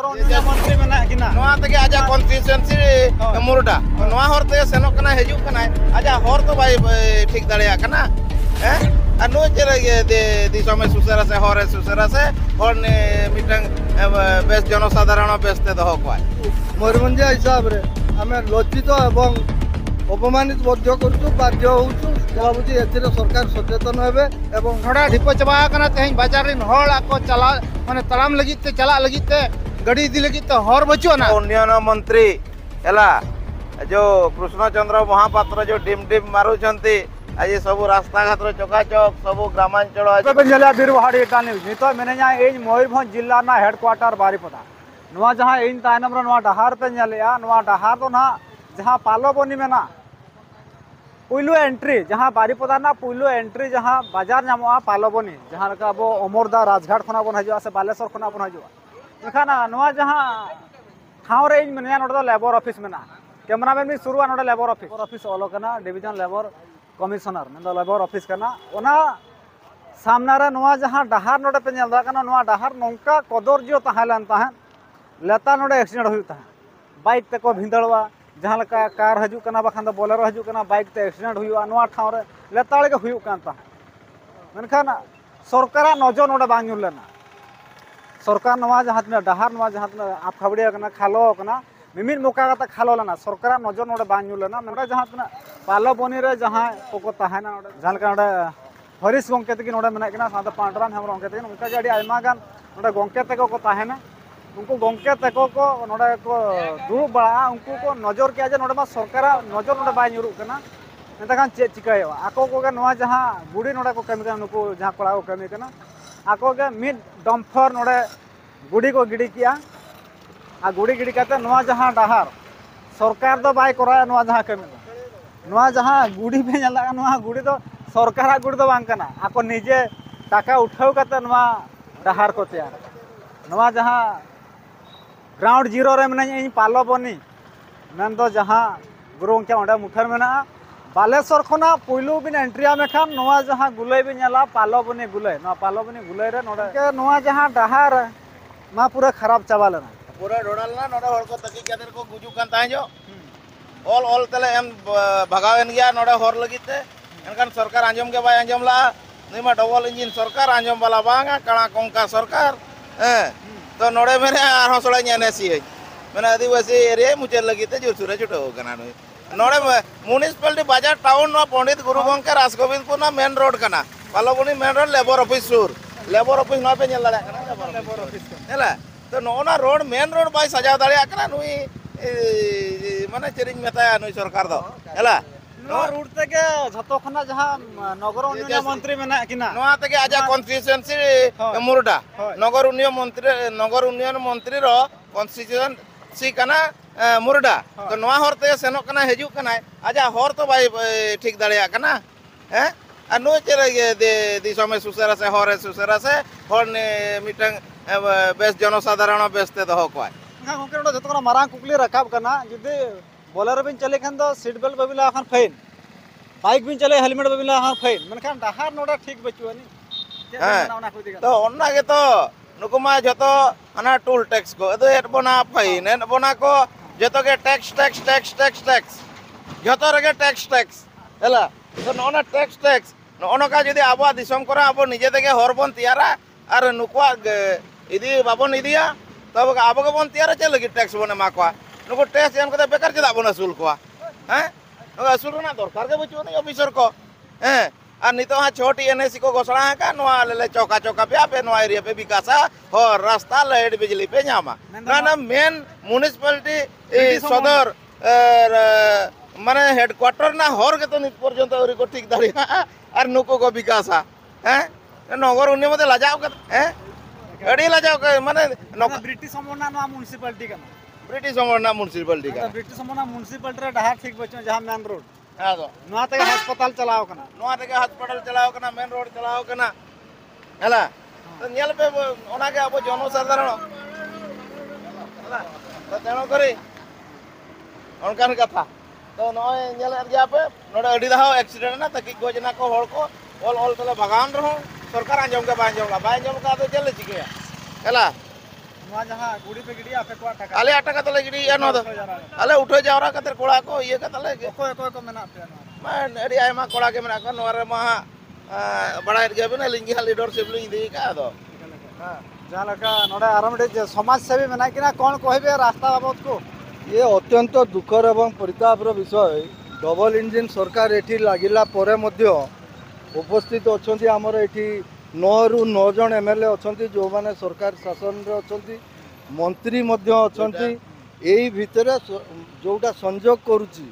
मंत्री मेना किना नोआ तके आजा कॉन्स्टिट्यूएंसी मुरडा नोआ हर ते सेनोक कना हेजु कना आजा हर तो भाई ठीक दाड़िया कना हैं अनु चले दे दिसमे सुसरा से हरे सुसरा से हर ने मिटंग बेस जनसाधारण बेसते दह को मयूरभंज हिसाब रे आमे लज्जित एवं अपमानित मध्य करछु बाध्य होछु भाबुची एथिरे सरकार सचेतन हेबे एवं थोड़ा ढिपो चबा कना तेहन बाजार रिन हर आको चला माने तड़ाम लगी ते चला लगी ते गड़ी दी लगी तो हर बचो ना उन्नयन मंत्री हैला जो कृष्ण चंद्र महापात्र जो डिम डिम मारू छंती आज सब रास्ता घाट चकाचक सब ग्रामांचल जलिया बीरवाड़ी का न्यूज नितो मेनेजा इन मयूरभंज जिला ना हेडक्वार्टर बारीपदा नवा जहां इन तायनम रे नवा डहार पे जलिया नवा डहार तो ना जहां पालोबनी मेना पुइलो एंट्री जहां बारीपदा ना पुइलो एंट्री जहां बाजार नामोआ पालोबनी जहां का अब अमरदा राजघाट खना बन हजवा से बालेश्वर खना बन हजवा एखाना नवा जहां ठाव रे इन मेनेजा नोड लेबर ऑफिस मेना कैमरामैन भी शुरू नोड लेबर ऑफिस ओलोकना डिवीजन लेबर कमिश्नर मेन लेबर ऑफिस करना ओना सामना रे नवा जहां डहार नोडे पे नेलदा कना नवा डहार नोंका कदरजियो ताहेलन ताहेन लेता नोडे एक्सीडेंट हुई ताहेन बाइक ते को भिंदड़वा जहां लका कार हजू कना बखान दो बोलेरो हजू कना बाइक ते एक्सीडेंट हुआ नवा ठाव रे लेताळे के हुई कान ताहेन मेनखान सरकार नजर नोडे बांग लेना सरकार नवा जहां में डहार नवा जहां में आप खबड़िया कना खालो कना मिमिन मौका का खालो लेना सरकार नजर नोडे बांग लेना नोडे जहां में पालो बनी रे जहां को ताहेना नोडे जहां का नोडे हरीश गंके तक नोडे मेना कना सादा पांडराम हेमरम गंके तक उनका गाड़ी आयमा गान नोडे गंके तक को ताहेना उनको गंके तक को नोडे को दुरु बड़ा उनको को नजर के जे नोडे मा सरकार नजर नोडे बाय नुरु कना एता खान चे चिकायो आको को के नवा जहां गुडी नोडे को कमी कना नुको जहां कोड़ा को कमी कना आको के मिड डम्फर नोडे गुडी को गिडी किया आ गुडी गिडी काते नवा जहां डहार सरकार दो बाय करा नवा जहां कमी नवा जहां गुडी पे जाला नवा गुडी दो सरकार गुडी दो बांग कना आको निजे टाका उठाव काते नवा डहार को तैयार नवा जहां ग्राउंड जीरो रे मने इन पालो बनी मेन दो जहां गुरु के ओंडे मुठर मेना बालेश्वर खना पुइलू बिन एंट्रिया में खान नवा जहां गुलई बिन जाला पालो बनी गुलई नवा पालो बनी गुलई रे नोडे के नवा जहां डहार मा पूरा खराब चाबा लेना पूरा ढोड़ालना नोडे हर को तकी केदर को गुजु कान ताहे जो ऑल तले एम भगावेन गया नोडे हर लगिते एनकान सरकार आंजम के बाय आंजम ला निमा डबल इंजिन सरकार आंजम वाला बांगा कणा कोंका सरकार तो नोडे मेरे आर हसड़ा नेसी मैंने आदिवासी एरिया मुझे लगिते जो सुरे छुटो कना नोडे म्युनिसिपालिटी बाजार टाउन ना पंडित गुरु गंके राजगोविंदपुर ना मेन रोड कना पालोबनी मेन रोड लेबर ऑफिस सुर लेबर ऑफिस ना पे नेल दाड़ा कना लेबर ऑफिस हेला तो नोना रोड मेन रोड बाय सजाव दाड़ा कना नुई माने चेरिंग मेताया नुई सरकार दो हेला नवा रूट तके झतो खना जहां नगर उन्नयन मंत्री मेना किना नोआ तके आजा कॉन्स्टिट्यूएंसी मुरडा नगर उन्नयन मंत्री रो कॉन्स्टिट्यूएंसी कना मुरडा तो नोआ हर ते सेनो कना हेजु कना आजा हर तो भाई ठीक दाड़िया कना हैं अनु चले दे दिसमे सुसरा से हरे सुसरा से हर ने मिटंग बेस जनसाधारण बेसते दह को गंके नोडे झतो खना मारांग कुकली रकाब कना जुदि बोलेरो बिन चले खान दो सीट बेल्ट बबिला खान फाइन बाइक बिन चले हेलमेट बबिला खान फाइन मनखान डहार नोडा ठीक बचुआनी तो ओना के तो नुकुमा जतो अना टोल टैक्स को अदो एट बना फाइन एट बना को जतो के टैक्स जतो रे टैक्स हला तो नोना टैक्स नोना का जदी आबो दिसम करा आबो निजे तेगे हरबन तैयारा आर नुकुआ इदी बाबन इदिया तब आबो के बन तैयारा चल लगी टैक्स बने माकवा नुको टैक्स एम कते बेकार चदा बन असूल को हैं असूल ना दरकार के बचो नहीं ऑफिसर को हैं और नितो हा छोटी एनएसी को घोषणा है का नवा ले चौका पे आपे नवा एरिया पे विकासा और रास्ता लाइट बिजली पे जामा ना मेन म्युनिसिपालिटी सदर माने हेडक्वार्टर ना हर के तो नित पर्यंत ओरी को ठीक दाड़िया और नुको को विकासा हैं नगर उन्नयन मते लाजाव के हैं एडी लाजाव के माने ब्रिटिश समोना ना म्युनिसिपालिटी का ब्रिटिश समोना म्युनिसिपालिटी का ब्रिटिश समोना म्युनिसिपालिटी रे डहार ठीक बचो जहां मेन रोड हां तो नवा तक अस्पताल चलाओ कना मेन रोड चलाओ कना हला तो नेल पे ओना के अब जनसाधारण हला तो तेनो करी ओनकान कथा तो नय नेल जा पे नोडे अडी दाव एक्सीडेंट ना तकी गोजना को हड़ को ऑल तले भगान रहो सरकार आंजम के बांजम ला तो चले चिके हला ᱱᱚᱣᱟ ᱡᱟᱦᱟᱸ ᱜᱩᱲᱤ ᱯᱮ ᱜᱤᱰᱤᱭᱟ ᱟᱯᱮ ᱠᱚᱣᱟᱜ ᱴᱟᱠᱟ ᱟᱞᱮ ᱴᱟᱠᱟ ᱛᱮᱞᱮ ᱜᱤᱰᱤᱭᱟ ᱱᱚᱣᱟ ᱫᱚ ᱟᱞᱮ ᱩᱴᱷᱟᱹᱣ ᱡᱟᱣᱨᱟ ᱠᱟᱛᱮ ᱠᱚᱲᱟ ᱠᱚ ᱤᱭᱟᱹ ᱠᱟᱛᱮ ᱞᱮ ᱚᱠᱚᱭ ᱚᱠᱚᱭ ᱠᱚ ᱢᱮᱱᱟᱜ ᱯᱮᱭᱟ ᱱᱚᱣᱟ ᱢᱟ ᱟᱹᱰᱤ ᱟᱭᱢᱟ ᱠᱚᱲᱟ ᱜᱮ ᱢᱮᱱᱟᱜ ᱠᱚᱣᱟ ᱱᱚᱣᱟ ᱨᱮᱢᱟ ᱦᱟᱸᱜ ᱵᱟᱲᱟᱭᱮᱫ ᱜᱮᱭᱟᱵᱤᱱ ᱟᱹᱞᱤᱧ ᱜᱮ ᱦᱟᱸᱜ লিডারশিপ ᱞᱤᱧ ᱤᱫᱤ ᱟᱠᱟᱫᱼᱟ ᱟᱫᱚ जहाँ लगा नोड़े आराम डे समाज सेवी में ना कौन कहबे रास्ता बाबद को ये अत्यंत दुखर एवं परितापर विषय डबल इंजिन सरकार एठी लागिला परे मध्य उपस्थित अछंती हमर एठी 9 रु 9 जन एमएलए अछंती जो माने सरकार शासन रे अछंती मंत्री मध्य अछंती एही भितरे जोटा संजोग करूची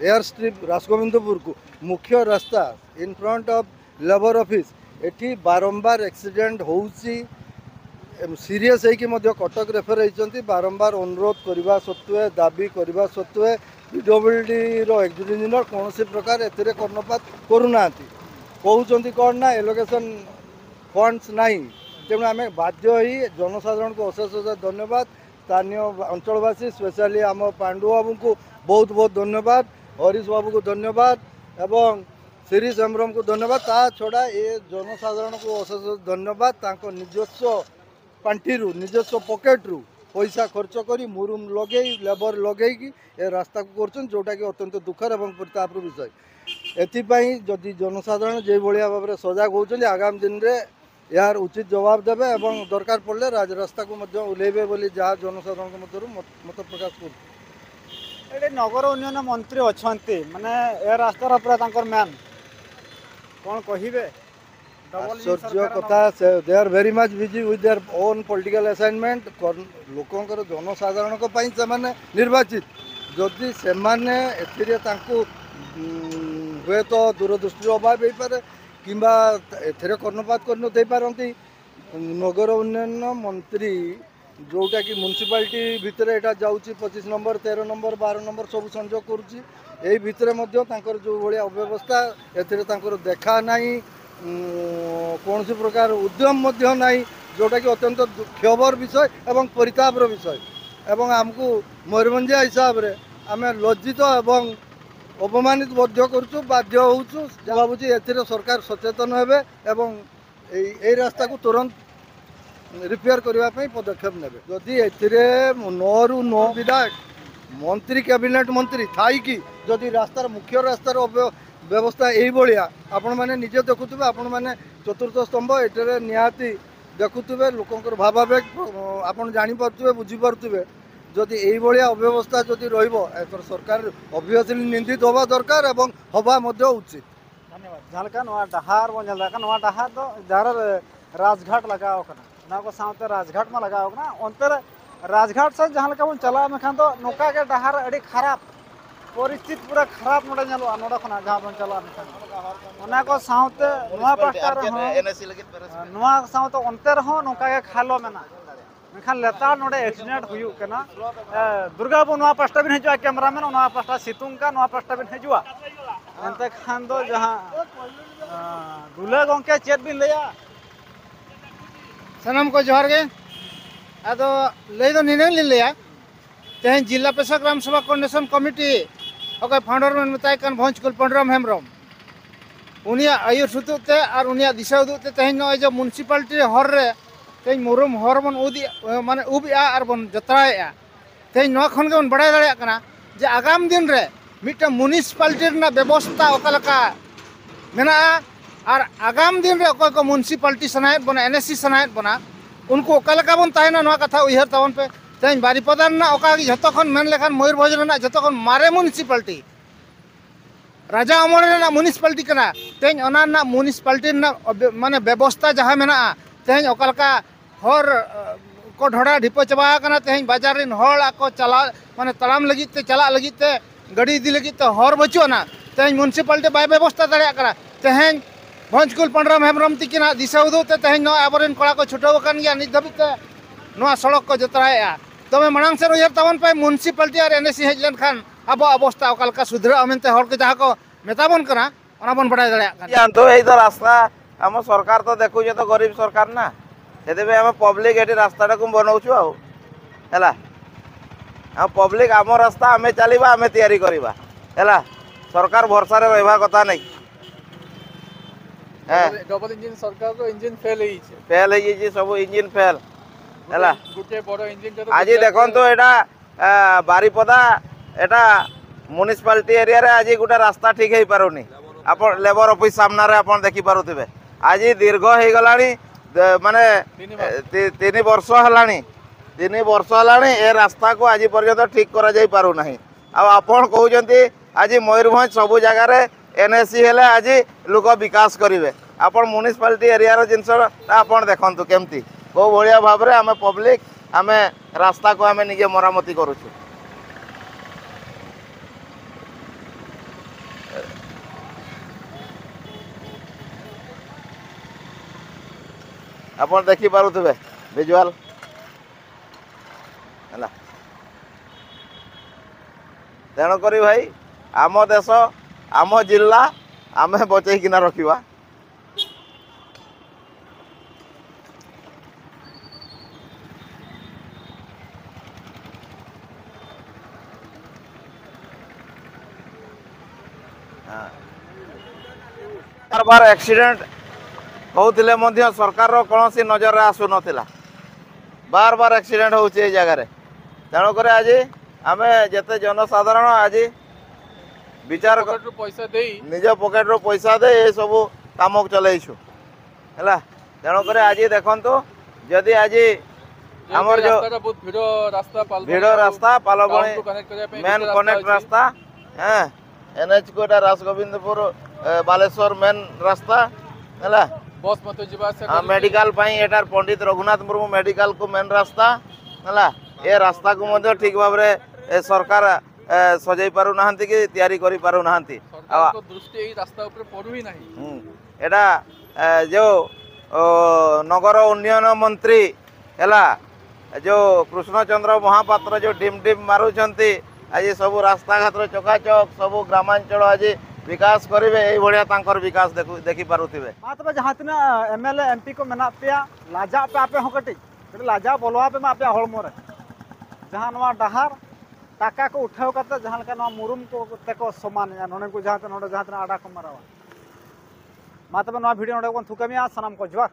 एयर स्ट्रिप राजगोविंदपुर को मुख्य रास्ता in front of labour office एठी बारंबार एक्सीडेंट होउची सीरीयस है कटक रेफर होती बारंबार अनुरोध करने सत्वे दाबी करने सत्वे पीडब्ल्यूडी एक्जिक्यूटिव इंजीनियर कौन प्रकार एथिरे कर्णपात करूना कहते कौन ना एलोकेशन फंड्स नहीं तेणु आम बाध्य ही जनसाधारण को अशेष अशेष धन्यवाद स्थानीय अंचलवासी स्पेशली आम पांडु बाबू को बहुत बहुत धन्यवाद हरीश बाबू को धन्यवाद एवं शिरीष हेम्ब्रम को धन्यवाद ता छड़ा ये जनसाधारण को अशेष धन्यवाद तांको निजस्व पांठीरू निजस्व पॉकेट्रु पैसा खर्च करी मुरुम लगे लेबर लगे ए रास्ता को कर जोटा कि अत्यंत दुखर एवं परितापर विषय एथिपाई जदि जनसाधारण जो भाया भाव में सजग होती आगामी दिन में यार उचित जवाब देवे एवं दरकार पड़े राजरास्ता को ओह्लैबे बोली जहाँ जनसाधारण मध्य मत प्रकाश कर नगर उन्नयन मंत्री अच्छा माने ए रास्तार पूरा मैन कौन कहबे आश्चर्य कथा they are very much busy with their own political assignment लोकंकर जनसाधारण को पई से माने निर्वाचित जदि से माने एथिरे तांको हुए तो दूरदृष्टि अभाव हो पारे किंबा एथिरे कर्णपात कर न पारती नगर उन्नयन मंत्री जोटा कि म्युनिसिपालिटी भितर एटा जाउची 25 नंबर 13 नंबर 12 नंबर सब संजोग करूची एही भितरे मध्य तांकर जो भलिया अव्यवस्था एथिरे तांकर देखा नाही कौन प्रकार उद्यम मध्य नहीं जोटा कि अत्यंत क्षोभर विषय एवं परितापर विषय एवं आमको मयूरभंजिया हिसाब रे आम लज्जित एवं अपमानित मध्य करूँ बाध्य होचु भावुँ ए सरकार सचेतन हेबे एवं ए रास्ता को तुरंत रिपेयर करने पदक्षेप नेबे जदि एथिरे 9 रु 9 विधायक मंत्री कैबिनेट मंत्री थाई कि जदि रास्तार मुख्य रास्तार व्यवस्था यही भाया आपण मैंने निजे देखुवे आपण मैंने चतुर्थ स्तंभ एटे निहाती देखुवे लोकंर भावावेग आपण जानीपे बुझीपे जदि यही भाया अव्यवस्था जदि रही सरकार ऑब्वियसली निंदित हवा दरकार एवं हवा उचित धन्यवाद जहाँ डहार बन डहार तो जार राजघाट लगाव ना को साथ राजघाट में लगाव अंतर राजघाट से जहाँ बन चला मेखान तो नौका के डहार अड़ी खराब परिस्थिति पूरा खराब नोड़े नोड़ा खना जहाँ बन चला मेखान को साथ नुआ पास्टा साथ अंते नौका के खालो मेना मेखान लेतार नोड़े एक्सीडेंट हुई कना दुर्गापुर नुआ पास्टा भी हजूआ कैमरामैन नुआ पास्टा सितुंग का नुआ पास्टा भी हजूआ एनते खान दो जहाँ दुले गंके चेत बिन लैया सनम को जोहर गे अदो लई दो निने लिया तेहन जिला परिषद ग्राम सभा कोऑर्डिनेशन कमिटी ओके फाउंडर में बताय कान भंजकुल पंडरम हेम्ब्रम उनिया आयुर सुतुते और उनिया दिशा उदुते तेहन न जो म्युनिसिपालिटी हर रे तेहन मुरुम हर बन उदी माने उबिया और बन जत्राया तेहन न खन के बन बड़ाय दाड़िया कना जे आगाम दिन रे मिटा म्युनिसिपालिटी ना व्यवस्था ओकलका मेना और आगाम दिन रे को म्युनिसिपालिटी सनायत बना एनएससी सनायत बना उनको ओकलका बन ताहेना नवा कथा उयहर तावन पे तेहन बारीपदा ना ओका जतो खन मेन लेखान मयूरभंज रेना जतो खन मारे म्युनिसिपालिटी राजा अमर रेना म्युनिसिपालिटी कना तेहन ओना ना म्युनिसिपालिटी ना माने व्यवस्था जहाँ मेना तेहन ओकलका हर को ढोड़ा ढिपो चबा कना तेहन बाजार रिन हड़ को चला माने तड़ाम लगित ते चला लगित ते गाड़ी इदी लगित ते हर बचुना तेहन म्युनिसिपालिटी बाय व्यवस्था दाड़िया कना तेहन भंजकुल पंडरम हेम्ब्रम तिकिना दिशा उदुते तेहन न आबरेन कोड़ा को छुटाव कान गया नित धबिते नवा सड़क को जतराया तबे मांग से उयहर तावन पे म्युनिसिपालिटी और एनएससी हेज लेनखान अब अवस्था ओकालका सुधरा मेनते हर के जहाँ को मेताबन कना ओना बन बड़ाय दाड़िया कान तो एई तो रास्ता हम सरकार तो देखु जे तो गरीब सरकार ना सेते हम पब्लिक एटी रास्ता को बनौछु आ हैला हम पब्लिक आम रास्ता आमे चलीबा आमे तैयारी करबा हैला सरकार भरोसा रे रहबा कथा नहीं डबल इंजिन सरकार रो इंजिन फेल है सब इंजिन फेल ହେଲା गोटे बड़ इंजिन आज देखो एटा बारिपदा एटा म्युनिसिपालिटी एरिया रे आज गोटे रास्ता ठीक हो पारुनी आपण लेबर ऑफिस सामना रे आपण देखि पारुथिबे आज दीर्घ हो गलानी माने 3 वर्ष हलानी 3 वर्ष हलानी ए रास्ता को आज पर्यंत ठीक करा जाई पारु नाही आपण कहउजंती आज मयूरभंज सबु जगह रे एनएससी हेले आज लोक विकास करिवे आपण म्युनिसिपालिटी एरिया रो जिंस आपण देखंतु केमती को भलिया भाव रे आमे पब्लिक आमे रास्ता को आमे निजे मरामती करूछु आपण देखि पारुथबे विजुअल हला तेणु करी भाई आम देश आम जिला आमे बचै किना रखिबा बार बार एक्सीडेंट होउथिले मध्य सरकार रो कोनोसी नजर आसु नथिला बार बार एक्सीडेंट होउछि ए जगह रे तेणु करे आज आमे जते जनसाधारण आज विचार पैसा दे निज पॉकेट रो पैसा दे ए सब काम चलैछु हैला तेणु करे आज देखंतु जदि आज हमर जो बहुत भीड़ रास्ता पालबणी मेन कनेक्ट रास्ता हैं एनएच कोटा राजगोविंदपुर बालेश्वर मेन रास्ता हैला बस मत जीवा मेडिकल पाई एटार पंडित रघुनाथ मुर्मू मेडिकल को मेन रास्ता हैला ए रास्ता को मध्य ठीक भाव रे सरकार सजाई पारु नाहंती कि तैयारी करि पारु नाहंती दृष्टि एई रास्ता ऊपर पड़ु ही नाही एटा जो नगर उन्नयन मंत्री हैला जो कृष्णचंद्र महापात्र जो डिम डिम मारुचंती आज सब रास्ता घाट चकाचक सब ग्रामांचल आज विकास करेंगे यही भाया तांकर विकास देखी पारुथिबे तब जहाँ तना एमएलए एमपी को मेना पे लाजा पे आपे हो कटी लाजा बोलवा पे आपे हड़मो रे जहाँ नवा डहार टाका को उठाव करते जहाँ लका नवा मुरुम को तेको समान नोने को जहाँ तना आड़ा को मारावा तब नवा वीडियो नोडे को थुकमिया सनम को जोहार।